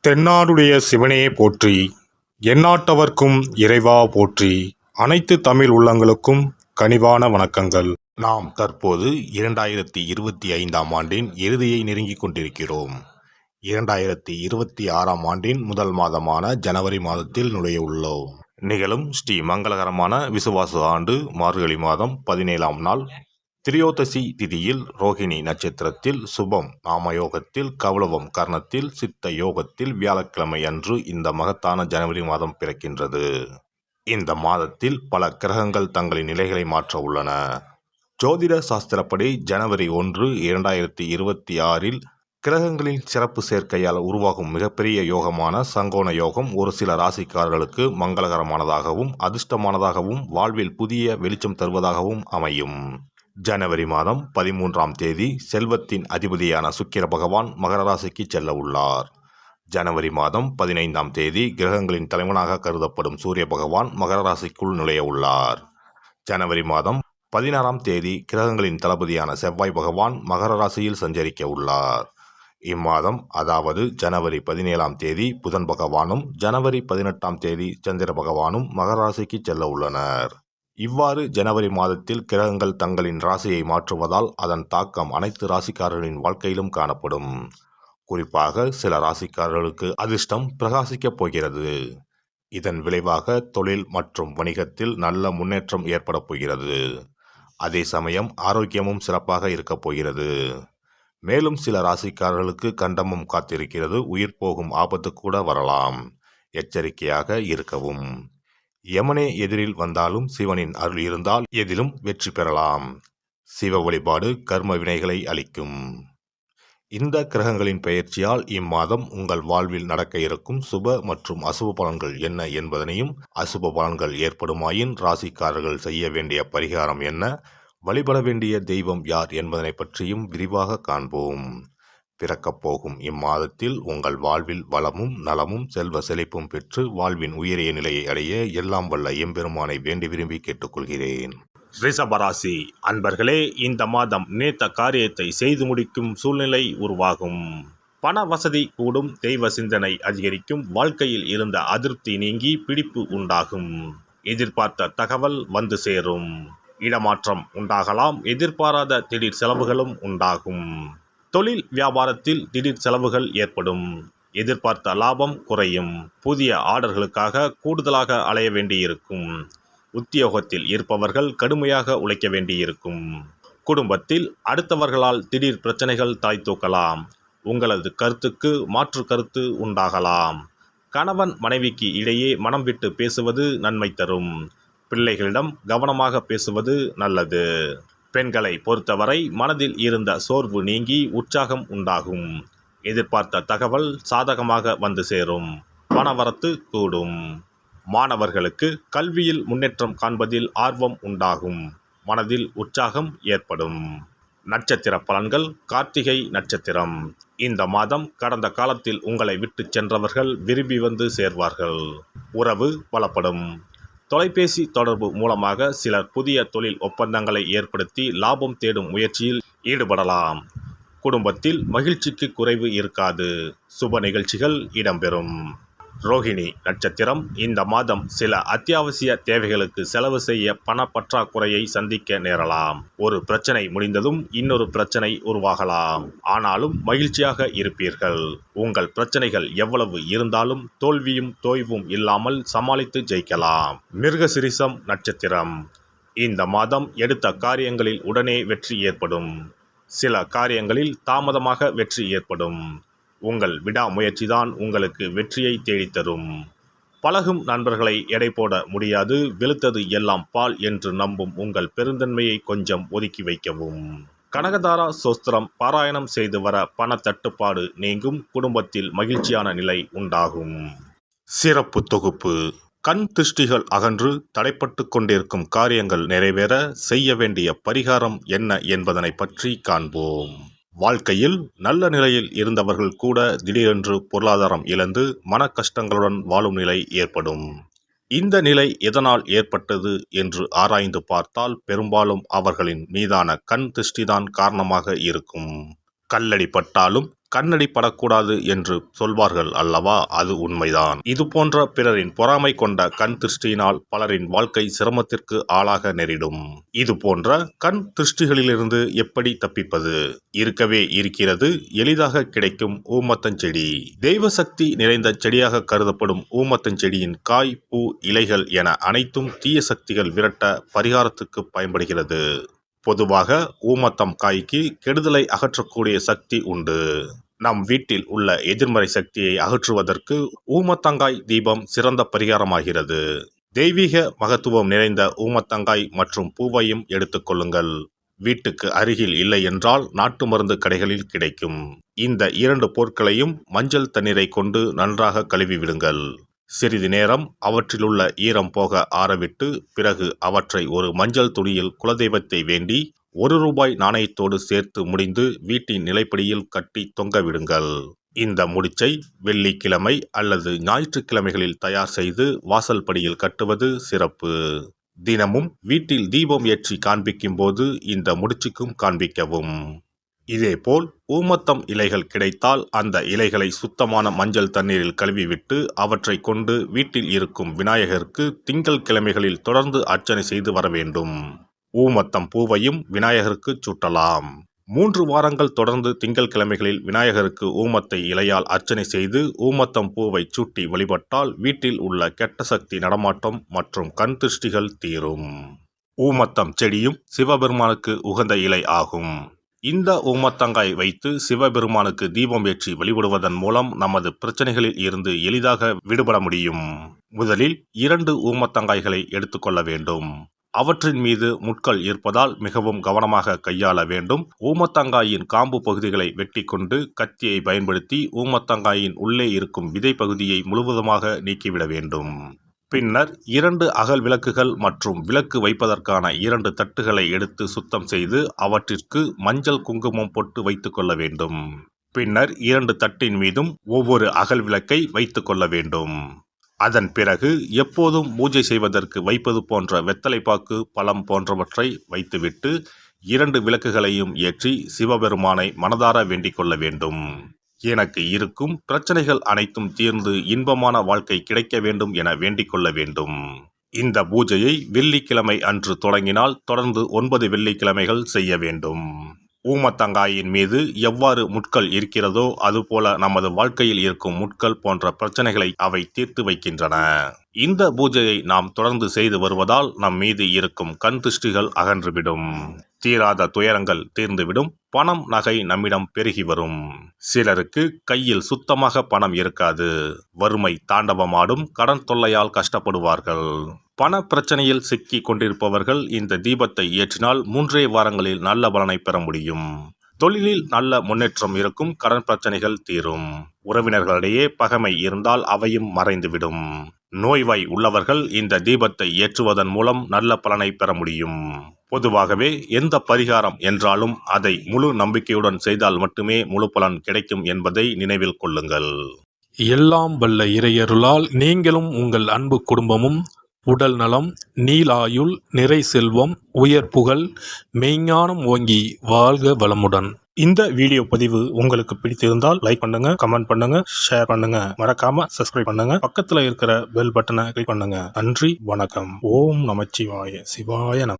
தென்னாடுடைய சிவனே போற்றி, எந்நாட்டவர்க்கும் இறைவா போற்றி. அனைத்து தமிழ் உள்ளங்களுக்கும் கனிவான வணக்கங்கள். நாம் தற்போது 2025ஆம் ஆண்டின் இறுதியை நெருங்கிக் கொண்டிருக்கிறோம். 2026ஆம் ஆண்டின் முதல் மாதமான ஜனவரி மாதத்தில் நுழைய உள்ளோம். நிகழும் ஸ்ரீ மங்களகரமான விசுவாச ஆண்டு மார்கழி மாதம் 17ஆம் நாள் திரியோதசி திதியில் ரோகிணி நட்சத்திரத்தில் சுபம் நாமயோகத்தில் கௌளவம் கர்ணத்தில் சித்த யோகத்தில் வியாழக்கிழமை அன்று இந்த மகத்தான ஜனவரி மாதம் பிறக்கின்றது. இந்த மாதத்தில் பல கிரகங்கள் தங்களின் நிலைகளை மாற்ற உள்ளன. ஜோதிட சாஸ்திரப்படி ஜனவரி 1, 2026இல் கிரகங்களின் சிறப்பு சேர்க்கையால் உருவாகும் மிகப்பெரிய யோகமான சங்கோண யோகம் ஒரு சில ராசிக்காரர்களுக்கு மங்களகரமானதாகவும் அதிர்ஷ்டமானதாகவும் வாழ்வில் புதிய வெளிச்சம் தருவதாகவும் அமையும். ஜனவரி மாதம் 13ஆம் தேதி செல்வத்தின் அதிபதியான சுக்கிர பகவான் மகர ராசிக்கு செல்ல உள்ளார். ஜனவரி மாதம் 15ஆம் தேதி கிரகங்களின் தலைவனாக கருதப்படும் சூரிய பகவான் மகர ராசிக்குள் நுழைய உள்ளார். ஜனவரி மாதம் 16ஆம் தேதி கிரகங்களின் தளபதியான செவ்வாய் பகவான் மகர ராசியில் சஞ்சரிக்க உள்ளார். இம்மாதம் அதாவது ஜனவரி 17ஆம் தேதி புதன் பகவானும் ஜனவரி 18ஆம் தேதி சந்திர பகவானும் மகர ராசிக்கு செல்ல உள்ளனர். இவ்வாறு ஜனவரி மாதத்தில் கிரகங்கள் தங்களின் ராசியை மாற்றுவதால் அதன் தாக்கம் அனைத்து ராசிக்காரர்களின் வாழ்க்கையிலும் காணப்படும். குறிப்பாக சில ராசிக்காரர்களுக்கு அதிர்ஷ்டம் பிரகாசிக்கப் போகிறது. இதன் விளைவாக தொழில் மற்றும் வணிகத்தில் நல்ல முன்னேற்றம் ஏற்பட போகிறது. அதே சமயம் ஆரோக்கியமும் சிறப்பாக இருக்கப் போகிறது. மேலும் சில ராசிக்காரர்களுக்கு கண்டமும் காத்திருக்கிறது. உயிர் போகும் ஆபத்து கூட வரலாம். எச்சரிக்கையாக இருக்கவும். யமனே எதிரில் வந்தாலும் சிவனின் அருள் இருந்தால் எதிலும் வெற்றி பெறலாம். சிவ வழிபாடு கர்ம வினைகளை அளிக்கும். இந்த கிரகங்களின் பெயர்ச்சியால் இம்மாதம் உங்கள் வாழ்வில் நடக்க இருக்கும் சுப மற்றும் அசுப பலன்கள் என்ன என்பதனையும், அசுப பலன்கள் ஏற்படுமாயின் ராசிக்காரர்கள் செய்ய வேண்டிய பரிகாரம் என்ன, வழிபட வேண்டிய தெய்வம் யார் என்பதனை பற்றியும் விரிவாக காண்போம். பிறக்கப் போகும் இம்மாதத்தில் உங்கள் வாழ்வில் வளமும் நலமும் செல்வ செழிப்பும் பெற்று வாழ்வின் உயரிய நிலையை அடைய எல்லாம் வல்ல எம்பெருமானை வேண்டி விரும்பி கேட்டுக்கொள்கிறேன். ரிஷபராசி அன்பர்களே, இந்த மாதம் நினைத்த காரியத்தை செய்து முடிக்கும் சூழ்நிலை உருவாகும். பண வசதி கூடும். தெய்வ சிந்தனை அதிகரிக்கும். வாழ்க்கையில் இருந்த அதிருப்தி நீங்கி பிடிப்பு உண்டாகும். எதிர்பார்த்த தகவல் வந்து சேரும். இடமாற்றம் உண்டாகலாம். எதிர்பாராத திடீர் செலவுகளும் உண்டாகும். தொழில் வியாபாரத்தில் திடீர் செலவுகள் ஏற்படும். எதிர்பார்த்த லாபம் குறையும். புதிய ஆர்டர்களுக்காக கூடுதலாக அலைய வேண்டியிருக்கும். உத்தியோகத்தில் இருப்பவர்கள் கடுமையாக உழைக்க வேண்டியிருக்கும். குடும்பத்தில் அடுத்தவர்களால் திடீர் பிரச்சனைகள் தாய் தூக்கலாம். உங்களது கருத்துக்கு மாற்று கருத்து உண்டாகலாம். கணவன் மனைவிக்கு இடையே மனம் விட்டு பேசுவது நன்மை தரும். பிள்ளைகளிடம் கவனமாக பேசுவது நல்லது. பெண்களை பொறுத்தவரை மனதில் இருந்த சோர்வு நீங்கி உற்சாகம் உண்டாகும். எதிர்பார்த்த தகவல் சாதகமாக வந்து சேரும். பணவரத்து கூடும். மாணவர்களுக்கு கல்வியில் முன்னேற்றம் காண்பதில் ஆர்வம் உண்டாகும். மனதில் உற்சாகம் ஏற்படும். நட்சத்திர பலன்கள். கார்த்திகை நட்சத்திரம். இந்த மாதம் கடந்த காலத்தில் உங்களை விட்டு சென்றவர்கள் விரும்பி வந்து சேர்வார்கள். உறவு பலப்படும். தொலைபேசி தொடர்பு மூலமாக சிலர் புதிய தொழில் ஒப்பந்தங்களை ஏற்படுத்தி லாபம் தேடும் முயற்சியில் ஈடுபடலாம். குடும்பத்தில் மகிழ்ச்சிக்கு குறைவு இருக்காது. சுப நிகழ்ச்சிகள் இடம்பெறும். ரோகிணி நட்சத்திரம். இந்த மாதம் சில அத்தியாவசிய தேவைகளுக்கு செலவு செய்ய பண பற்றாக்குறையை சந்திக்க நேரலாம். ஒரு பிரச்சனை முடிந்ததும் இன்னொரு பிரச்சனை உருவாகலாம். ஆனாலும் மகிழ்ச்சியாக இருப்பீர்கள். உங்கள் பிரச்சனைகள் எவ்வளவு இருந்தாலும் தோல்வியும் தோய்வும் இல்லாமல் சமாளித்து ஜெயிக்கலாம். மிருகசிரிசம் நட்சத்திரம். இந்த மாதம் எடுத்த காரியங்களில் உடனே வெற்றி ஏற்படும். சில காரியங்களில் தாமதமாக வெற்றி ஏற்படும். உங்கள் விடாமுயற்சிதான் உங்களுக்கு வெற்றியை தேடித்தரும். பழகும் நண்பர்களை எடை போட முடியாது. வெளுத்தது எல்லாம் பால் என்று நம்பும் உங்கள் பெருந்தன்மையை கொஞ்சம் ஒதுக்கி வைக்கவும். கனகதாரா சோஸ்திரம் பாராயணம் செய்து வர பண தட்டுப்பாடு நீங்கும். குடும்பத்தில் மகிழ்ச்சியான நிலை உண்டாகும். சிறப்பு தொகுப்பு. கண் திருஷ்டிகள் அகன்று தடைப்பட்டு கொண்டிருக்கும் காரியங்கள் நிறைவேற செய்ய வேண்டிய பரிகாரம் என்ன என்பதனை பற்றி காண்போம். வாழ்க்கையில் நல்ல நிலையில் இருந்தவர்கள் கூட திடீரென்று பொருளாதாரம் இழந்து மன கஷ்டங்களுடன் வாழும் நிலை ஏற்படும். இந்த நிலை எதனால் ஏற்பட்டது என்று ஆராய்ந்து பார்த்தால் பெரும்பாலும் அவர்களின் மீதான கண் திருஷ்டிதான் காரணமாக இருக்கும். கல்லடி பட்டாலும் கண்ணடி படக்கூடாது என்று சொல்வார்கள் அல்லவா, அது உண்மைதான். இது போன்ற பிறரின் பொறாமை கொண்ட கண் திருஷ்டியினால் பலரின் வாழ்க்கை சிரமத்திற்கு ஆளாக நேரிடும். இது போன்ற கண் திருஷ்டிகளிலிருந்து எப்படி தப்பிப்பது? இருக்கவே இருக்கிறது எளிதாக கிடைக்கும் ஊமத்தஞ்செடி. தெய்வ சக்தி நிறைந்த செடியாக கருதப்படும் ஊமத்தஞ்செடியின் காய், பூ, இலைகள் என அனைத்தும் தீய சக்திகள் விரட்ட பரிகாரத்துக்கு பயன்படுகிறது. பொதுவாக ஊமத்தம் காய்க்கு கெடுதலை அகற்றக்கூடிய சக்தி உண்டு. நம் வீட்டில் உள்ள எதிர்மறை சக்தியை அகற்றுவதற்கு ஊமத்தங்காய் தீபம் சிறந்த பரிகாரமாகிறது. தெய்வீக மகத்துவம் நிறைந்த ஊமத்தங்காய் மற்றும் பூவையும் எடுத்துக்கொள்ளுங்கள். வீட்டுக்கு அருகில் இல்லை என்றால் நாட்டு மருந்து கடைகளில் கிடைக்கும். இந்த 2 பொருட்களையும் மஞ்சள் தண்ணீரை கொண்டு நன்றாக கழுவி விடுங்கள். சிறிது நேரம் அவற்றிலுள்ள ஈரம் போக ஆறவிட்டு பிறகு அவற்றை ஒரு மஞ்சள் துணியில் குலதெய்வத்தை வேண்டி ₹1 நாணயத்தோடு சேர்த்து முடிந்து வீட்டின் நிலைப்படியில் கட்டி தொங்க விடுங்கள். இந்த முடிச்சை வெள்ளிக்கிழமை அல்லது ஞாயிற்றுக்கிழமைகளில் தயார் செய்து வாசல் படியில் கட்டுவது சிறப்பு. தினமும் வீட்டில் தீபம் ஏற்றி காண்பிக்கும் போது இந்த முடிச்சுக்கும் காண்பிக்கவும். இதேபோல் ஊமத்தம் இலைகள் கிடைத்தால் அந்த இலைகளை சுத்தமான மஞ்சள் தண்ணீரில் கழுவிவிட்டு அவற்றை கொண்டு வீட்டில் இருக்கும் விநாயகருக்கு திங்கள் கிழமைகளில் தொடர்ந்து அர்ச்சனை செய்து வர வேண்டும். ஊமத்தம் பூவையும் விநாயகருக்கு சூட்டலாம். 3 வாரங்கள் தொடர்ந்து திங்கள் கிழமைகளில் விநாயகருக்கு ஊமத்தை இலையால் அர்ச்சனை செய்து ஊமத்தம் பூவை சூட்டி வழிபட்டால் வீட்டில் உள்ள கெட்ட சக்தி நடமாட்டம் மற்றும் கண் திருஷ்டிகள் தீரும். ஊமத்தம் செடியும் சிவபெருமானுக்கு உகந்த இலை ஆகும். இந்த ஊமத்தங்காய் வைத்து சிவபெருமானுக்கு தீபம் ஏற்றி வழிபடுவதன் மூலம் நமது பிரச்சனைகளில் இருந்து எளிதாக விடுபட முடியும். முதலில் 2 ஊமத்தங்காய்களை எடுத்துக்கொள்ள வேண்டும். அவற்றின் மீது முட்கள் இருப்பதால் மிகவும் கவனமாக கையாள வேண்டும். ஊமத்தங்காயின் காம்பு பகுதிகளை வெட்டி கொண்டு கத்தியை பயன்படுத்தி ஊமத்தங்காயின் உள்ளே இருக்கும் விதை பகுதியை முழுவதுமாக நீக்கிவிட வேண்டும். பின்னர் 2 அகல் விளக்குகள் மற்றும் விளக்கு வைப்பதற்கான 2 தட்டுகளை எடுத்து சுத்தம் செய்து அவற்றிற்கு மஞ்சள் குங்குமம் போட்டு வைத்துக் கொள்ள வேண்டும். பின்னர் 2 தட்டின் மீதும் ஒவ்வொரு அகல் விளக்கை வைத்துக் கொள்ள வேண்டும். அதன் பிறகு எப்போதும் பூஜை செய்வதற்கு வைப்பது போன்ற வெத்தலைப்பாக்கு, பழம் போன்றவற்றை வைத்துவிட்டு 2 விளக்குகளையும் ஏற்றி சிவபெருமானை மனதார வேண்டிக் கொள்ள வேண்டும். எனக்கு இருக்கும் பிரச்சனைகள் அனைத்தும் தீர்ந்து இன்பமான வாழ்க்கை கிடைக்க வேண்டும் என வேண்டிக் கொள்ள வேண்டும். இந்த பூஜையை வெள்ளிக்கிழமை அன்று தொடங்கினால் தொடர்ந்து 9 வெள்ளிக்கிழமைகள் செய்ய வேண்டும். ஊமத்தங்காயின் மீது எவ்வாறு முட்கள் இருக்கிறதோ அதுபோல நமது வாழ்க்கையில் இருக்கும் முட்கள் போன்ற பிரச்சனைகளை அவை தீர்த்து வைக்கின்றன. இந்த பூஜையை நாம் தொடர்ந்து செய்து வருவதால் நம் மீது இருக்கும் கண் திருஷ்டிகள் அகன்றுவிடும். தீராத துயரங்கள் தீர்ந்துவிடும். பணம், நகை நம்மிடம் பெருகி வரும். சிலருக்கு கையில் சுத்தமாக பணம் இருக்காது. வறுமை தாண்டவமாடும். கடன் தொல்லையால் கஷ்டப்படுவார்கள். பண பிரச்சனையில் சிக்கி கொண்டிருப்பவர்கள் இந்த தீபத்தை ஏற்றினால் 3 வாரங்களில் நல்ல பலனை பெற முடியும். தொழிலில் நல்ல முன்னேற்றம் இருக்கும். கடன் பிரச்சனைகள் தீரும். உறவினர்களிடையே பகைமை இருந்தால் அவையும் மறைந்துவிடும். நோய்வாய் உள்ளவர்கள் இந்த தீபத்தை ஏற்றுவதன் மூலம் நல்ல பலனை பெற முடியும். பொதுவாகவே எந்த பரிகாரம் என்றாலும் அதை முழு நம்பிக்கையுடன் செய்தால் மட்டுமே முழு பலன் கிடைக்கும் என்பதை நினைவில் கொள்ளுங்கள். எல்லாம் வல்ல இறையருளால் நீங்களும் உங்கள் அன்பு குடும்பமும் உடல் நலம், நீலாயுள், நிறை செல்வம், உயர் புகழ், மெய்ஞானம் ஓங்கி வாழ்க வளமுடன். இந்த வீடியோ பதிவு உங்களுக்கு பிடித்திருந்தால் லைக் பண்ணுங்க, கமெண்ட் பண்ணுங்க, ஷேர் பண்ணுங்க. மறக்காம சப்ஸ்கிரைப் பண்ணுங்க. பக்கத்துல இருக்கிற பெல் பட்டனை கிளிக் பண்ணுங்க. நன்றி, வணக்கம். ஓம் நமச்சிவாய. சிவாய நம.